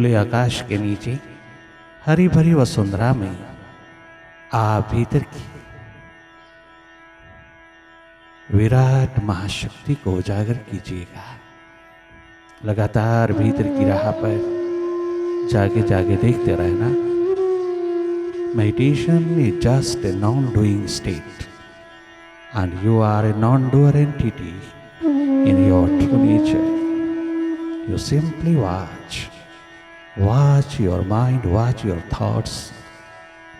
खुले आकाश के नीचे हरी भरी वसुंधरा में आप भीतर की विराट महाशक्ति को उजागर कीजिएगा। लगातार भीतर की राह पर जागे जागे देखते रहना। Meditation is just a non doing state and you are a non doer entity in your true nature. You simply watch your mind, watch your thoughts,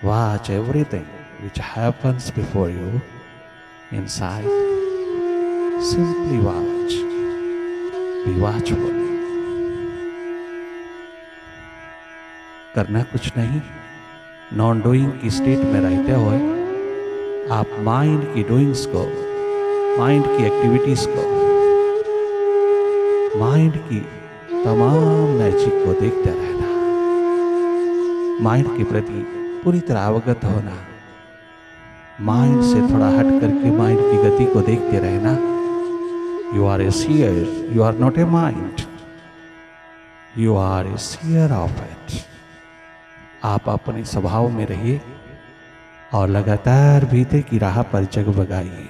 watch everything which happens before you inside. Simply watch, be watchful. करना कुछ नहीं, non doing की state में रहते हुए आप mind की doings को, माइंड की एक्टिविटीज को, माइंड की तमाम मैजिक को देखते रहना। माइंड के प्रति पूरी तरह अवगत होना। माइंड से थोड़ा हट करके माइंड की गति को देखते रहना। You are a seer, you are not a mind, you are a seer of it. आप अपने स्वभाव में रहिए और लगातार भीतर की राह पर जगमगाइए।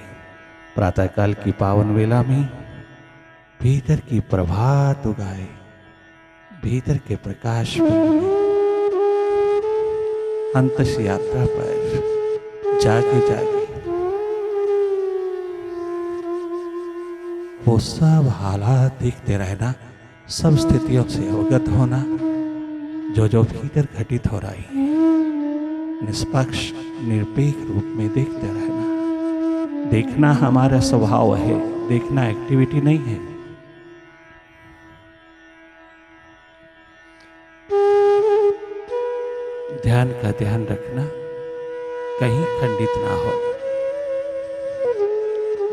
प्रातःकाल की पावन वेला में भीतर की प्रभात उगाए, भीतर के प्रकाश में अंतस यात्रा पर जागे जागे वो सब हालात देखते रहना, सब स्थितियों से अवगत होना जो जो भीतर घटित हो रही है। निष्पक्ष निरपेक्ष रूप में देखते रहना। देखना हमारा स्वभाव है, देखना एक्टिविटी नहीं है। ध्यान का ध्यान रखना, कहीं खंडित ना हो।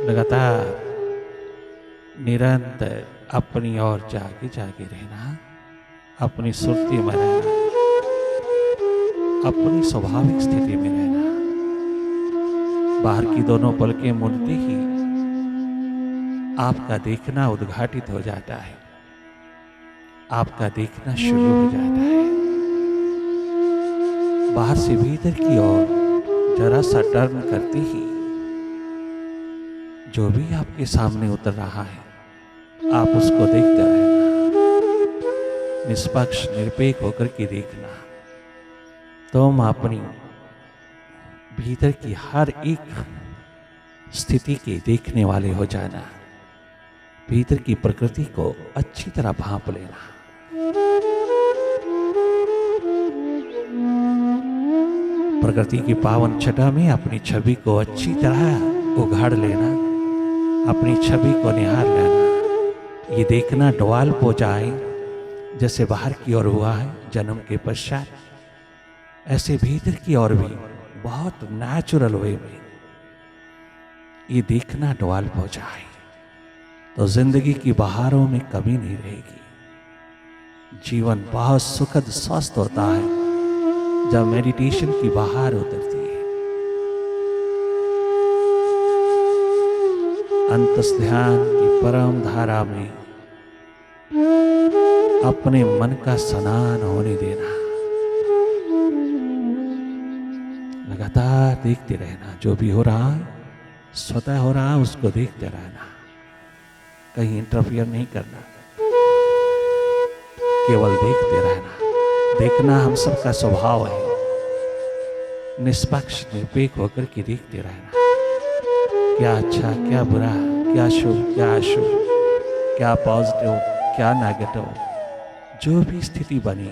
लगातार निरंतर अपनी ओर जागे जागे रहना, अपनी सुरती में रहना, अपनी स्वाभाविक स्थिति में रहना। बाहर की दोनों पलकें मुड़ते ही आपका देखना उद्घाटित हो जाता है, आपका देखना शुरू हो जाता है। बाहर से भीतर की ओर जरा सा टर्न करते ही जो भी आपके सामने उतर रहा है आप उसको देखते रहना। निष्पक्ष निरपेक्ष होकर के देखना। तुम अपनी भीतर की हर एक स्थिति के देखने वाले हो जाना। भीतर की प्रकृति को अच्छी तरह भांप लेना। प्रकृति की पावन छटा में अपनी छवि को अच्छी तरह उघाड़ लेना, अपनी छवि को निहार लेना। ये देखना डवाल हो जाए जैसे बाहर की ओर हुआ है जन्म के पश्चात, ऐसे भीतर की ओर भी बहुत नेचुरल वे में ये देखना डवाल हो जाए तो जिंदगी की बहारों में कमी नहीं रहेगी। जीवन बहुत सुखद स्वस्थ होता है जब मेडिटेशन की बहार उतरती है। अंतस ध्यान की परम धारा में अपने मन का स्नान होने देना। लगातार देखते रहना, जो भी हो रहा है स्वतः हो रहा है उसको देखते रहना, कहीं इंटरफियर नहीं करना, केवल देखते रहना। देखना हम सबका स्वभाव है। निष्पक्ष निरपेक्ष होकर के देखते रहना। क्या अच्छा, क्या बुरा, क्या शुभ, क्या अशुभ, क्या पॉजिटिव, क्या नेगेटिव, जो भी स्थिति बनी,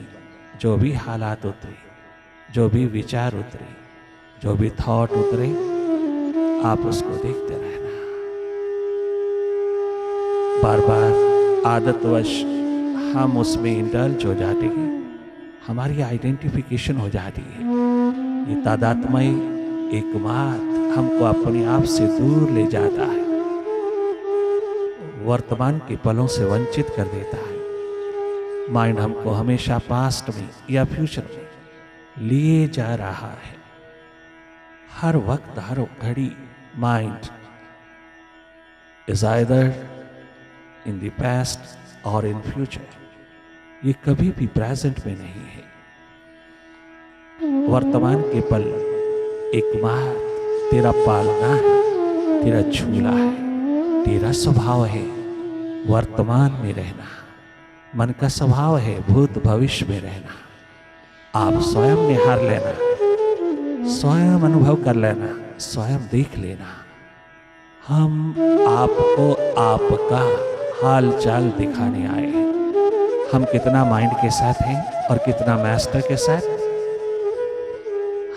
जो भी हालात उतरे, जो भी विचार उतरे, जो भी थॉट उतरे, आप उसको देखते रहना। बार बार आदतवश हम उसमें इंडल्ज हो जाते हैं, हमारी आइडेंटिफिकेशन हो जाती है। ये तादात्म्य एकमात्र हमको अपने आप से दूर ले जाता है, वर्तमान के पलों से वंचित कर देता है। माइंड हमको हमेशा पास्ट में या फ्यूचर में लिए जा रहा है। हर वक्त हर घड़ी mind is either in the past और इन फ्यूचर। ये कभी भी प्रेजेंट में नहीं है। वर्तमान के पल एकमात्र तेरा पालना है, तेरा झूला है, तेरा स्वभाव है वर्तमान में रहना। मन का स्वभाव है भूत भविष्य में रहना। आप स्वयं निहार लेना, स्वयं अनुभव कर लेना, स्वयं देख लेना। हम आपको आपका हाल चाल दिखाने आए हैं। हम कितना माइंड के साथ हैं और कितना मास्टर के साथ,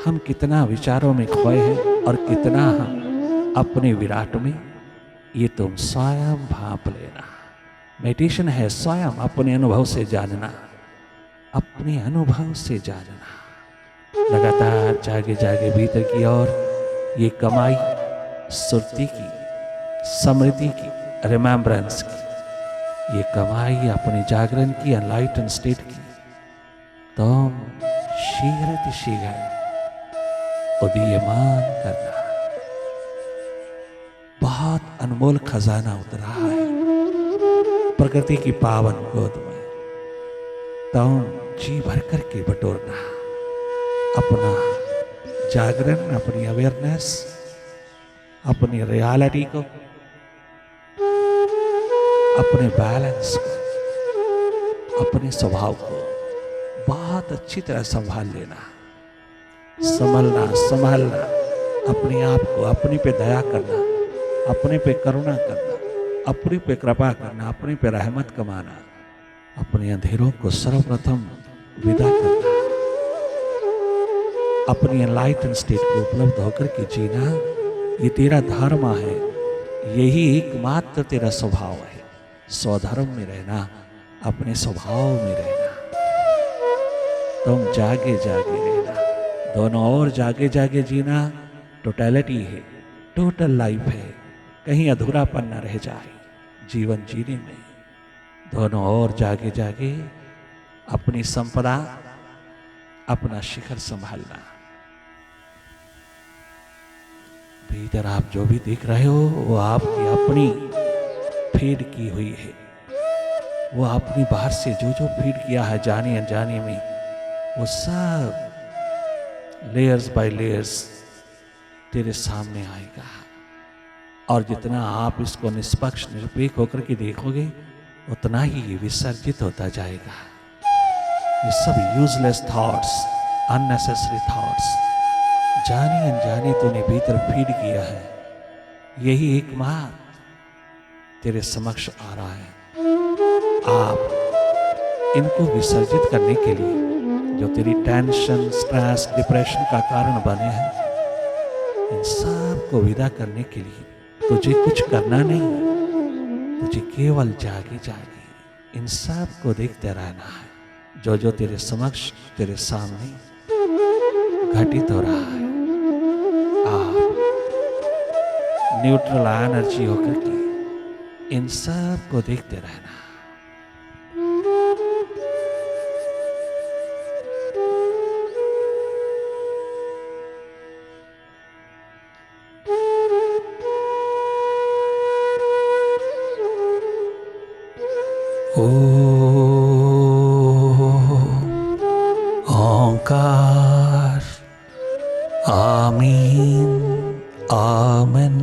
हम कितना विचारों में खोए हैं और कितना हम अपने विराट में, ये तुम स्वयं भांप लेना। मेडिटेशन है स्वयं अपने अनुभव से जानना, अपने अनुभव से जानना। लगातार जागे जागे भीतर की ओर ये कमाई सुरती की, समृद्धि की, रिमेम्बरेंस की, ये कमाई अपने जागरण की, एनलाइटन स्टेट की, तुम शीघ्र उदीयमान करना। बहुत अनमोल खजाना उतरा है प्रकृति की पावन गोद में। तुम जी भर करके बटोरना अपना जागरण, अपनी अवेयरनेस, अपनी रियलिटी को, अपने बैलेंस को, अपने स्वभाव को बहुत अच्छी तरह संभाल लेना, संभालना अपने आप को, अपने पे दया करना, अपने पे करुणा करना, अपने पे कृपा करना, अपने पे रहमत कमाना, अपने अंधेरों को सर्वप्रथम विदा करना, अपनी एनलाइटन स्टेट को उपलब्ध होकर के जीना। ये तेरा धर्म है, यही एकमात्र तेरा स्वभाव है। स्वधर्म में रहना, अपने स्वभाव में रहना। तुम जागे जागे रहना, दोनों ओर जागे जागे जीना टोटलिटी है, टोटल लाइफ है। कहीं अधूरापन न रह जाए जीवन जीने में। दोनों ओर जागे जागे अपनी संपदा, अपना शिखर संभालना। भीतर आप जो भी देख रहे हो वो आपकी अपनी फीड की हुई है। वो आपने बाहर से जो जो फीड किया है जाने अनजाने में, वो सब लेयर्स बाय लेयर्स तेरे सामने आएगा। और जितना आप इसको निष्पक्ष निरपेक्ष होकर के देखोगे, उतना ही ये विसर्जित होता जाएगा। ये सब यूजलेस थॉट्स, अननेसेसरी थॉट्स, जाने अनजाने तूने भीतर फीड किया है, यही एकमात्र तेरे समक्ष आ रहा है। आप इनको विसर्जित करने के लिए जो तेरी टेंशन, स्ट्रेस, डिप्रेशन का कारण बने हैं, इन सब को विदा करने के लिए तुझे कुछ करना नहीं, तुझे केवल जागे जागे इन सब को देखते रहना है। जो जो तेरे समक्ष, तेरे सामने घटित हो रहा है, आप न्यूट्रल एनर्जी होकर के इन सब को देखते रहना। ओंकार आमीन आमन।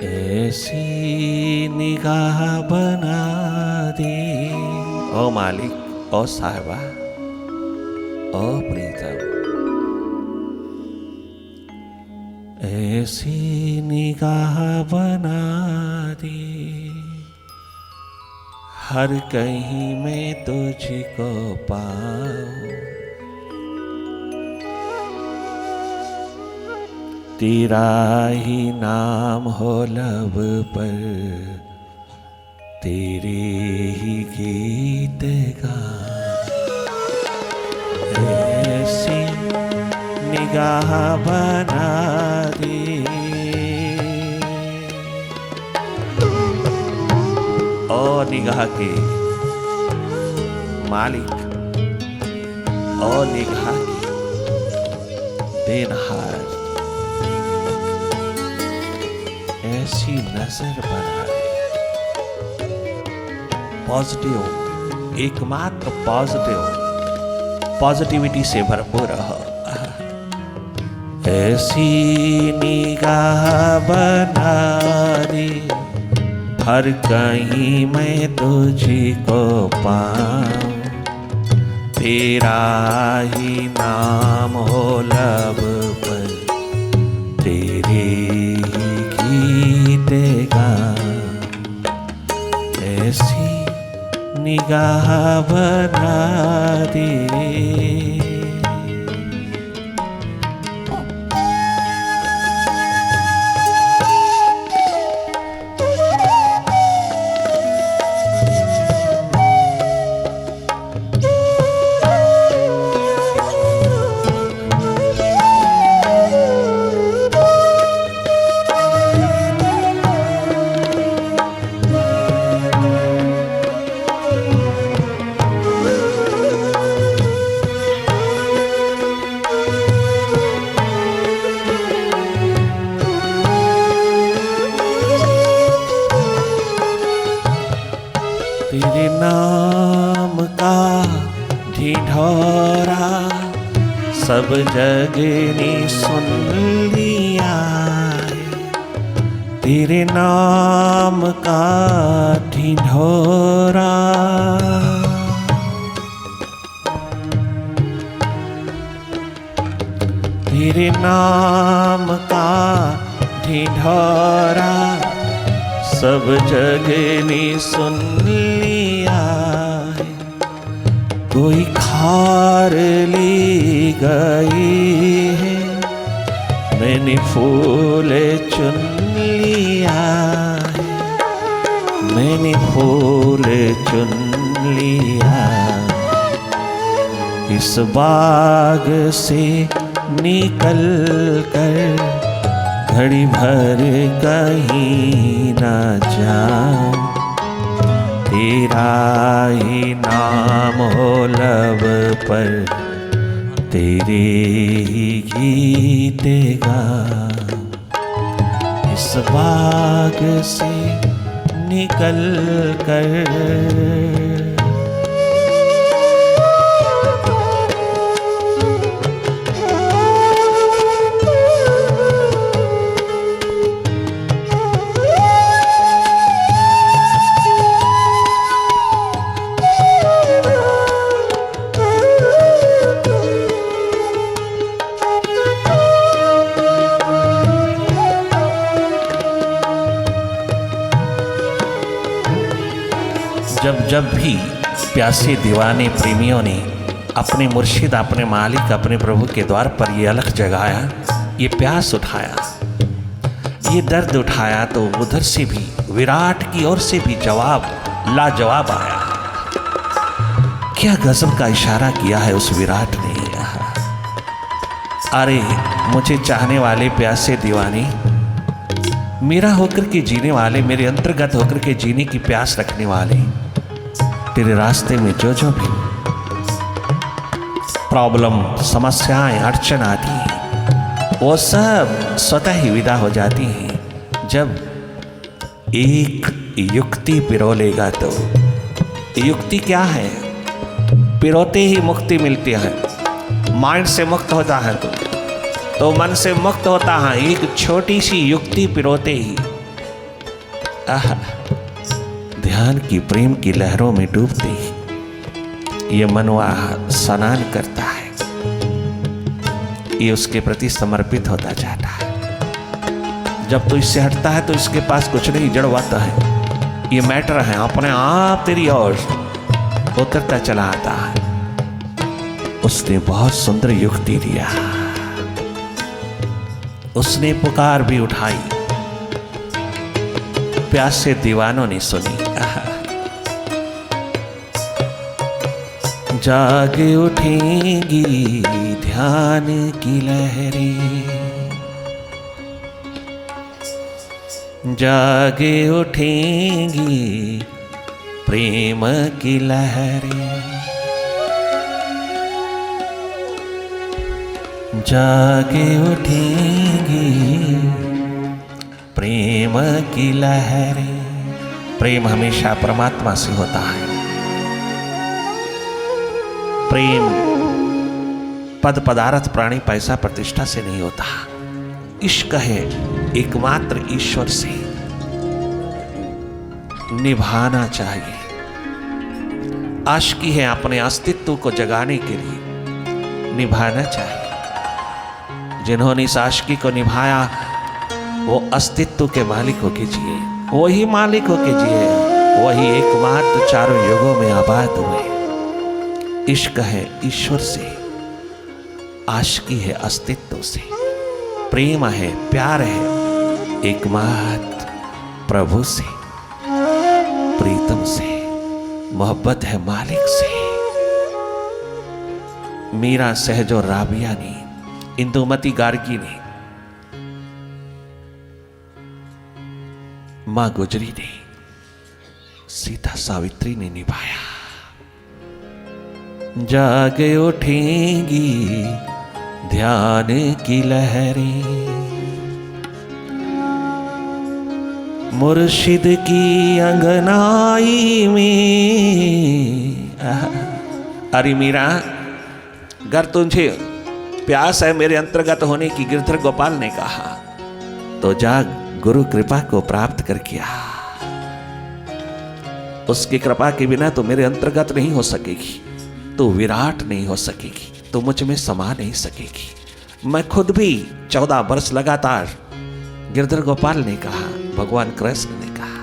ऐसी निगाह बना दे ओ मालिक, ओ साहिबा, ओ प्रीतम, ऐसी निगाह बना दे हर कहीं में तुझको पाऊं। तेरा ही नाम हो लब पर, तेरे ही गीत गाऊं। ऐसी निगाह बना दे ओ निगाह के मालिक, ओ निगाह के देनहार, ऐसी नजर बना दे। पॉजिटिव, एकमात्र पॉजिटिविटी से भरपूर रहो। ऐसी निगाह बना दे हर कहीं मैं तुझको पाऊं, तेरा ही नाम हो लब पर, तेरे ही गीत गाऊं। ऐसी निगाह बना दे। तेरे नाम का ढिढोरा सब जग ने सुन लिया, तेरे नाम का ढिढोरा। तेरे नाम का ढिढोरा सब जग ने सुन लिया, कोई खार ले गई है, मैंने फूल चुन लिया है, मैंने फूल चुन लिया। इस बाग से निकल कर घड़ी भर कहीं न जाऊं, तेरा ही नाम हो लब पर, तेरे ही गीत गाऊं। इस बाग से निकल कर जब भी प्यासे दीवाने प्रेमियों ने अपने मुर्शिद, अपने मालिक, अपने प्रभु के द्वार पर ये अलख जगाया, ये प्यास उठाया, ये दर्द उठाया, तो उधर से भी विराट की ओर से भी जवाब लाजवाब आया। क्या गजब का इशारा किया है उस विराट ने। अरे मुझे चाहने वाले प्यासे दीवाने, मेरा होकर के जीने वाले, मेरे अंतर्गत होकर के जीने की प्यास रखने वाले, तेरे रास्ते में जो जो भी प्रॉब्लम, समस्याएं, अड़चन आती हैं, वो सब स्वतः ही विदा हो जाती हैं जब एक युक्ति पिरो लेगा। तो युक्ति क्या है? पिरोते ही मुक्ति मिलती है। माइंड से मुक्त होता है तो मन से मुक्त होता है। एक छोटी सी युक्ति पिरोते ही ध्यान की प्रेम की लहरों में डूबते ही ये मनवा स्नान करता है, ये उसके प्रति समर्पित होता जाता है। जब तो इससे हटता है तो इसके पास कुछ नहीं, जड़वाता है, ये मैटर है, अपने आप तेरी ओर उतरता चला आता है। उसने बहुत सुंदर युक्ति दिया, उसने पुकार भी उठाई, प्यासे दीवानों ने सुनी। जाग उठेंगी ध्यान की लहरें, जाग उठेंगी प्रेम की लहरें, जाग उठेंगी प्रेम की लहरें। प्रेम हमेशा परमात्मा से होता है। प्रेम पद पदार्थ प्राणी पैसा प्रतिष्ठा से नहीं होता। इश्क है एकमात्र ईश्वर से, निभाना चाहिए। आशिकी है अपने अस्तित्व को जगाने के लिए, निभाना चाहिए। जिन्होंने इस आशिकी को निभाया वो अस्तित्व के मालिक होके जिए, वही मालिक होके जिए, वही एकमात्र चारों युगों में आबाद हुए। इश्क है ईश्वर से, आशिकी है अस्तित्व से, प्रेम है, प्यार है एकमात्र प्रभु से, प्रीतम से, मोहब्बत है मालिक से। मीरा सहजो राबिया ने, इंदुमती गार्गी ने, मां गुजरी ने, सीता सावित्री ने निभाया। जाग उठेंगी ध्यान की लहरें, मुर्शिद की अंगनाई में। अरे मीरा, अगर तुझे प्यास है मेरे अंतर्गत होने की, गिरधर गोपाल ने कहा, तो जा गुरु कृपा को प्राप्त करके आ। उसकी कृपा के बिना तो मेरे अंतर्गत नहीं हो सकेगी, तो विराट नहीं हो सकेगी, तो मुझ में समा नहीं सकेगी। मैं खुद भी 14 वर्ष लगातार, गिरधर गोपाल ने कहा, भगवान कृष्ण ने कहा,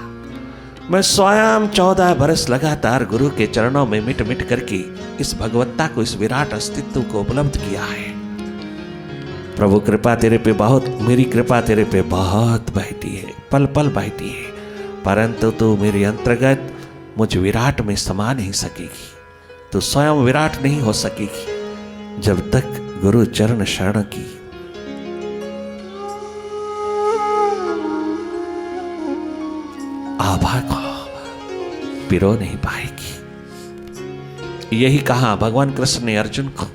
मैं स्वयं 14 वर्ष लगातार गुरु के चरणों में मिट मिट करके इस भगवत्ता को, इस विराट अस्तित्व को उपलब्ध किया है। प्रभु कृपा तेरे पे बहुत, मेरी कृपा तेरे पे बहुत बहती है, पल पल बहती है, परंतु तू मेरे अंतर्गत मुझ विराट में समा नहीं सकेगी। तू स्वयं विराट नहीं हो सकेगी जब तक गुरु चरण शरण की आभा को पिरो नहीं पाएगी। यही कहा भगवान कृष्ण ने अर्जुन को,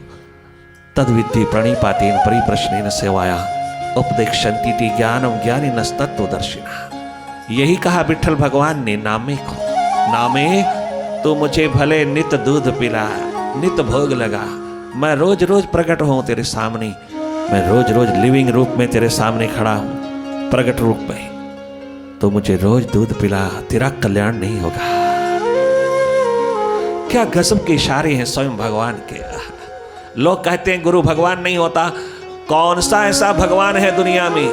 तद्विद्धि प्रणिपातेन परिप्रश्नेन सेवाया उपदेक्षन्ति ज्ञानम ज्ञानिनस्तत्त्वदर्शिनः। यही कहा विठ्ठल भगवान ने नामे को, नामे तू मुझे भले नित दूध पिला, नित भोग लगा, मैं रोज रोज प्रकट हूं तेरे सामने, मैं रोज रोज लिविंग रूप में तेरे सामने खड़ा हूं, प्रकट रूप में, तो मुझे रोज दूध पिला, तेरा कल्याण नहीं होगा। क्या गजब के इशारे हैं स्वयं भगवान के। लोग कहते हैं गुरु भगवान नहीं होता। कौन सा ऐसा भगवान है दुनिया में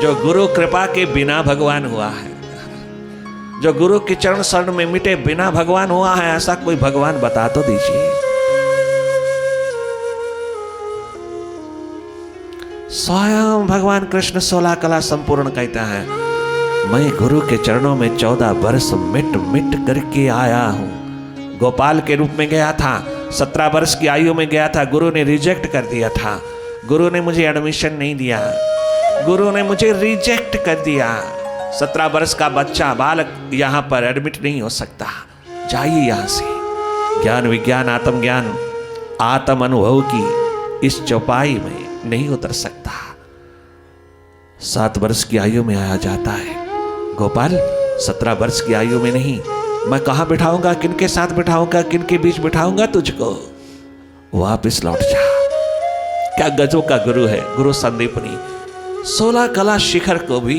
जो गुरु कृपा के बिना भगवान हुआ है, जो गुरु के चरण शरण में मिटे बिना भगवान हुआ है? ऐसा कोई भगवान बता तो दीजिए। स्वयं भगवान कृष्ण 16 कला संपूर्ण कहता है, मैं गुरु के चरणों में 14 वर्ष मिट मिट करके आया हूं। गोपाल के रूप में गया था, 17 वर्ष की आयु में गया था, गुरु ने रिजेक्ट कर दिया था, गुरु ने मुझे एडमिशन नहीं दिया, गुरु ने मुझे रिजेक्ट कर दिया। 17 वर्ष का बच्चा, बालक यहाँ पर एडमिट नहीं हो सकता, जाइए यहाँ से। ज्ञान विज्ञान आत्मज्ञान आत्म अनुभव की इस चौपाई में नहीं उतर सकता। 7 वर्ष की आयु में आया जाता है गोपाल, 17 वर्ष की आयु में नहीं। मैं कहाँ बिठाऊंगा, किनके साथ बिठाऊंगा, किनके बीच बिठाऊंगा तुझको? वापिस लौट जा। क्या गजब का गुरु है गुरु संदीपनी। 16 कला शिखर को भी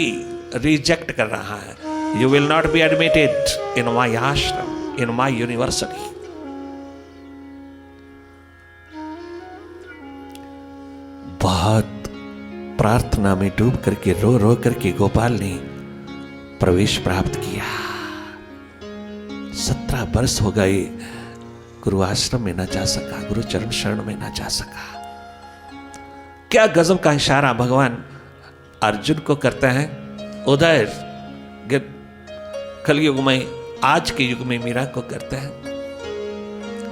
रिजेक्ट कर रहा है। You will not be admitted in my ashram, in my university. बहुत प्रार्थना में डूब करके, रो रो करके गोपाल ने प्रवेश प्राप्त किया। 17 वर्ष हो गए, गुरु आश्रम में न जा सका, गुरु चरण शरण में न जा सका। क्या गजब का इशारा भगवान अर्जुन को करते हैं। उधर कलयुग में, आज के युग में मीरा को करते हैं।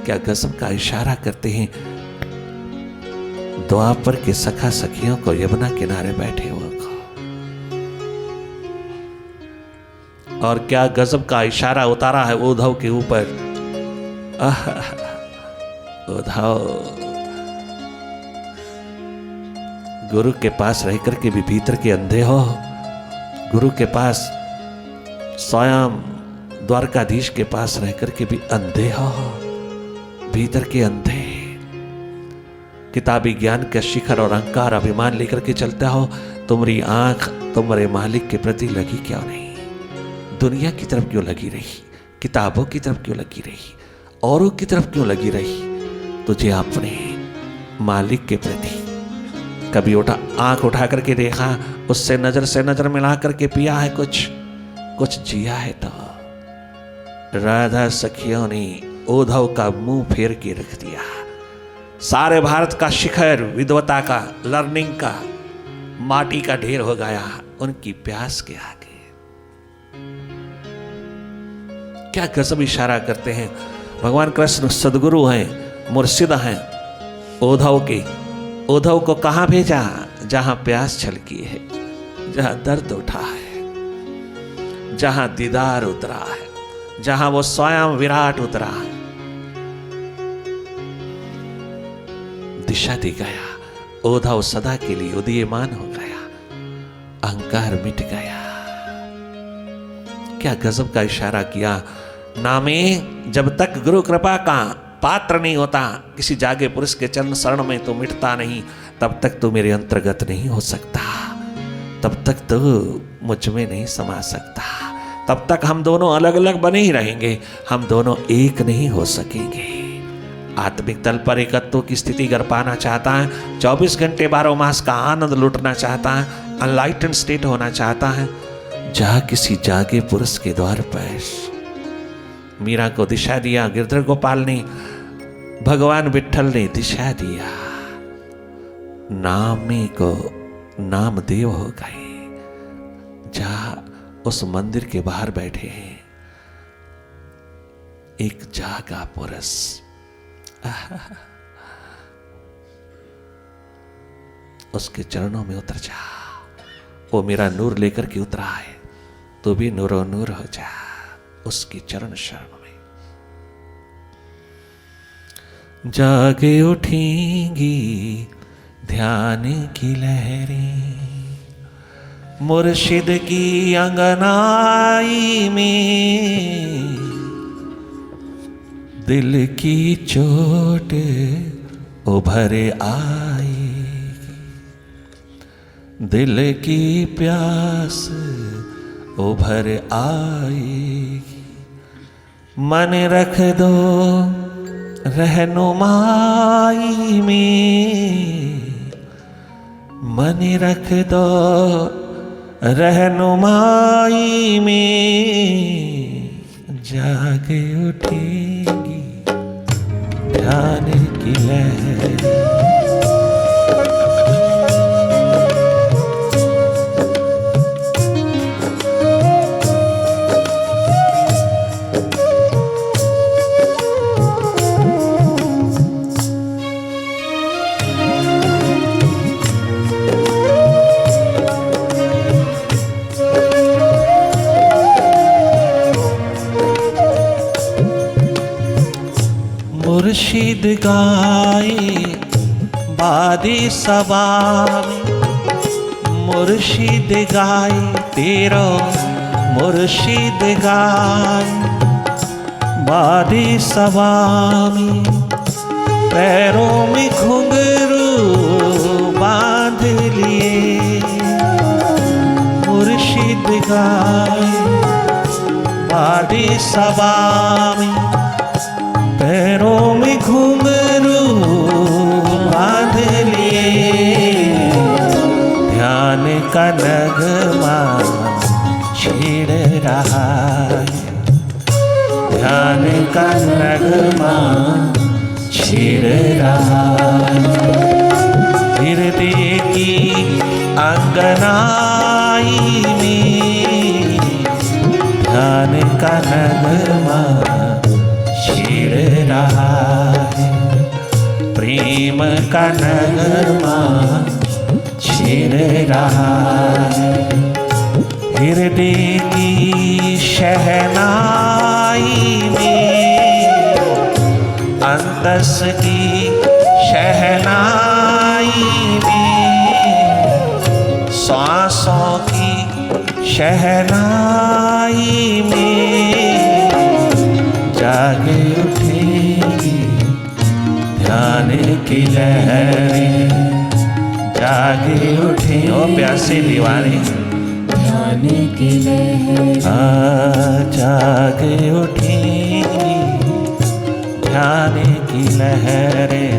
क्या गजब का इशारा करते हैं द्वापर के सखा सखियों को, यमुना किनारे बैठे हुए को। और क्या गजब का इशारा उतारा है उद्धव के ऊपर। उद्धव गुरु के पास रह करके भी भीतर के अंधे हो, गुरु के पास स्वयं द्वारकाधीश के पास रह करके भी अंधे हो, भीतर के अंधे, किताबी ज्ञान के शिखर और अहंकार अभिमान लेकर के चलता हो। तुम्हारी आंख तुम्हारे मालिक के प्रति लगी क्यों नहीं? दुनिया की तरफ क्यों लगी रही? किताबों की तरफ क्यों लगी रही? औरों की तरफ क्यों लगी रही? तुझे अपने मालिक के प्रति कभी आंख उठा करके देखा, उससे नजर से नजर मिला करके पिया है कुछ जिया है? तो राधा सखियों ने उद्धव का मुंह फेर के रख दिया। सारे भारत का शिखर विद्वता का, लर्निंग का माटी का ढेर हो गया उनकी प्यास के आगे। क्या गजब इशारा करते हैं भगवान कृष्ण। सदगुरु हैं, मुर्शिद हैं उद्धव को कहां भेजा? जहां प्यास छलकी है, जहां दर्द उठा है, जहां दीदार उतरा है, जहां वो स्वयं विराट उतरा है। दिशा दी गया, उद्धव सदा के लिए उदीयमान हो गया, अहंकार मिट गया। क्या गजब का इशारा किया। नामे जब तक गुरु कृपा का पात्र नहीं होता, किसी जागे पुरुष के चरण शरण में तो मिटता नहीं, तब तक तो मेरे अंतर्गत नहीं हो सकता, तब तक तो मुझ में नहीं समा सकता, तब तक हम दोनों अलग अलग बने ही रहेंगे, हम दोनों एक नहीं हो सकेंगे। आत्मिक तल पर एकत्व की स्थिति कर पाना चाहता है, 24 घंटे 12 मास का आनंद लूटना चाहता है, अनलाइटेंड स्टेट होना चाहता है, जा किसी जागे पुरुष के द्वार पर। मीरा को दिशा दिया गिरधर गोपाल ने, भगवान विठल ने दिशा दिया, नामी को नामदेव हो गए। जा उस मंदिर के बाहर बैठे हैं एक जागा पुरुष। उसके चरणों में उतर जा, वो मेरा नूर लेकर के उतरा है, तो भी नूरो नूर हो जा उसके चरण शरण में। जागे उठेंगी ध्यान की लहरें, मुर्शिद की अंगनाई में, दिल की चोट उभर आएगी, दिल की प्यास उभर आएगी। मन रख दो रहनुमाई में, मन रख दो रहनुमाई में, जागे उठेगी ध्यान की लहर। मुर्शिद गाए बादी सभा में, मुर्शिद गाए तेरो मुर्शिद गाए बादी सभा में, पैरों में घुंघरू बांध लिए, मुर्शिद गाए बादी सभा में, पैरों में घुंघरू बांध लिए, ध्यान का नगमा छेड़ रहा है, ध्यान का नगमा छेड़ रहा है। हृदय की अंगनाई में, ध्यान का नगमा छेड़ रहा है, प्रेम का नगमा छेड़ रहा है। हृदय की शहनाई में, अंतस की शहनाई में, सांसों की शहनाई में जागे उठेगी ध्यान की लहरें, जागे उठे ओ प्यासे दीवाने ध्यान की लहरें, जागे उठेगी ध्यान की लहरें।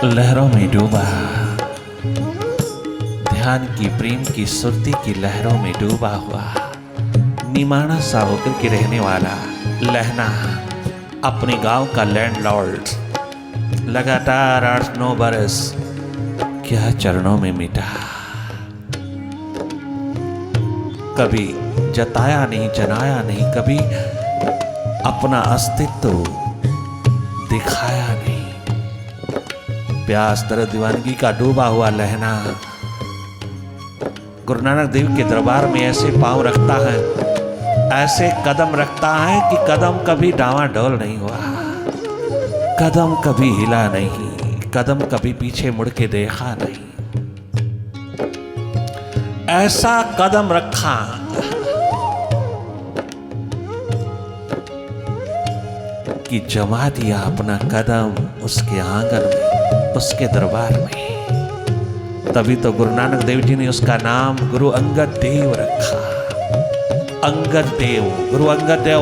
लहरों में डूबा, ध्यान की प्रेम की सुरती की लहरों में डूबा हुआ, निमाना सा होकर के रहने वाला लहना अपने गांव का लैंडलॉर्ड लगातार 8-9 बरस क्या चरणों में मिटा। कभी जताया नहीं, जनाया नहीं, कभी अपना अस्तित्व दिखाया नहीं। प्यास दर्द दीवानगी का डूबा हुआ लहना गुरु नानक देव के दरबार में ऐसे पांव रखता है, ऐसे कदम रखता है कि कदम कभी डावाडोल नहीं हुआ, कदम कभी हिला नहीं, कदम कभी पीछे मुड़ के देखा नहीं। ऐसा कदम रखा कि जमा दिया अपना कदम उसके आंगन में, उसके दरबार में। तभी तो गुरु नानक देव जी ने उसका नाम गुरु अंगद देव रखा। अंगद देव, गुरु अंगद देव।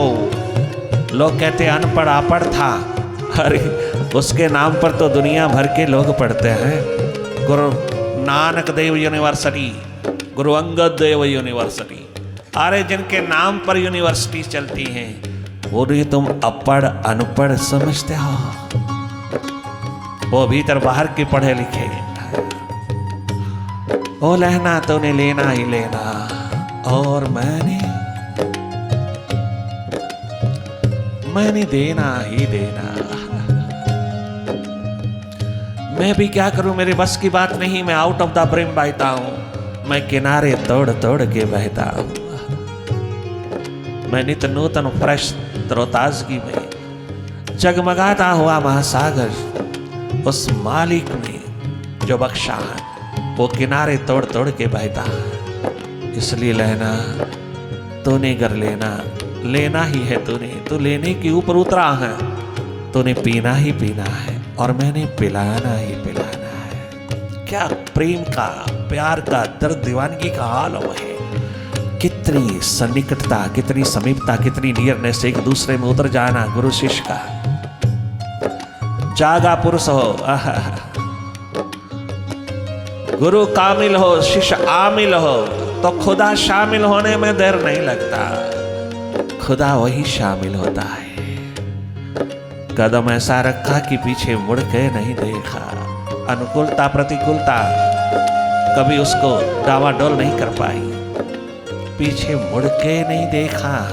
लोग कहते अनपढ़ आपढ़ था, अरे उसके नाम पर तो दुनिया भर के लोग पढ़ते हैं। Guru Nanak Dev university, Guru Angad Dev university. अरे जिनके नाम पर यूनिवर्सिटी चलती हैं वो भी तुम अपढ़ अनपढ़ समझते हो, वो भीतर बाहर के पढ़े लिखे। ओ लहना तूने लेना ही लेना और मैंने देना ही देना। मैं भी क्या करूं, मेरे बस की बात नहीं। मैं आउट ऑफ द ब्रिम बहता हूं, मैं किनारे तोड़ तोड़ के बहता हूं। मैं नित नूतन फ्रेश तरोताजगी में जगमगाता हुआ महासागर उस मालिक ने जो बख्शा है वो किनारे तोड़ तोड़ के बहता है। इसलिए लहना तूने कर लेना, लेना ही है तूने, तू लेने के ऊपर उतरा है। तूने पीना ही पीना है और मैंने पिलाना ही पिलाना है। क्या प्रेम का, प्यार का, दर्द दीवानगी का आलम है। कितनी सन्निकटता, कितनी समीपता, कितनी नियरनेस, एक दूसरे में उतर जाना गुरु शिष्य का। जागा पुरुष हो, गुरु कामिल हो, शिष्य आमिल हो तो खुदा शामिल होने में देर नहीं लगता। खुदा वही शामिल होता है। कदम ऐसा रखा कि पीछे मुड़ के नहीं देखा। अनुकूलता प्रतिकूलता कभी उसको डावाडोल नहीं कर पाई। पीछे मुड़ के नहीं देखा।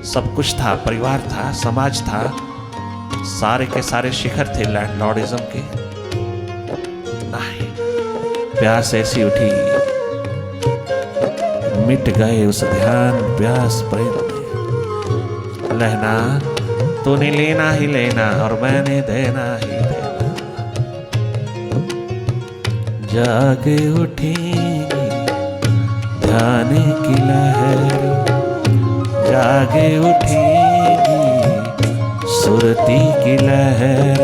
सब कुछ था, परिवार था, समाज था, सारे के सारे शिखर थे लैंडलॉर्डिज्म के। नहीं, प्यास ऐसी उठी, मिट गए उस ध्यान प्यास प्रेम में। लहना तूने लेना ही लेना और मैंने देना ही देना। जागे उठेगी ध्यान की लहर, जागे उठेगी सुरती की लहर।